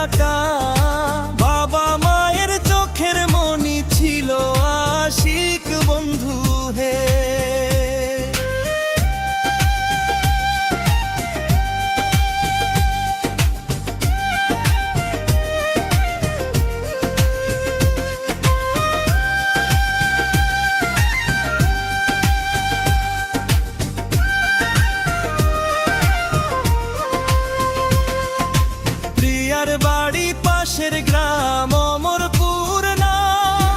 ঢাকা। বাবা মায়ের চোখের মনি ছিল আশিক বন্ধু হে। প্রিয়ার বাড়ি পাশের গ্রাম অমরপুর নাম।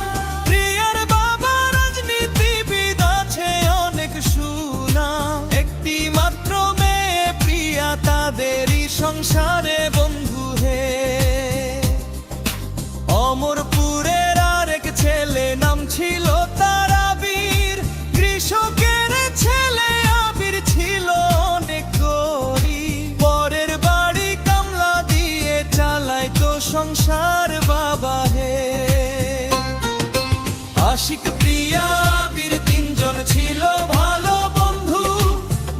প্রিয়ার বাবা রাজনীতিবিদ, আছে অনেক সুনাম। একটি মাত্র মেয়ে প্রিয়া, তাদেরই সংসারে বন্ধু হে। অমরপুরের আরেক ছেলে নাম ছিল তার আবির। কৃষকের ছেলে আবির ছিল অনেক গরিব। পরের বাড়ি কামলা দিয়ে চালাইতো সংসার বাবা হে। আশিক প্রিয়া আবির তিনজন ছিল ভালো বন্ধু।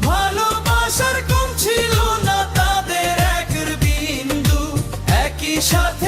ভালোবাসার কম ছিল না তাদের এক বিন্দু। একই সাথে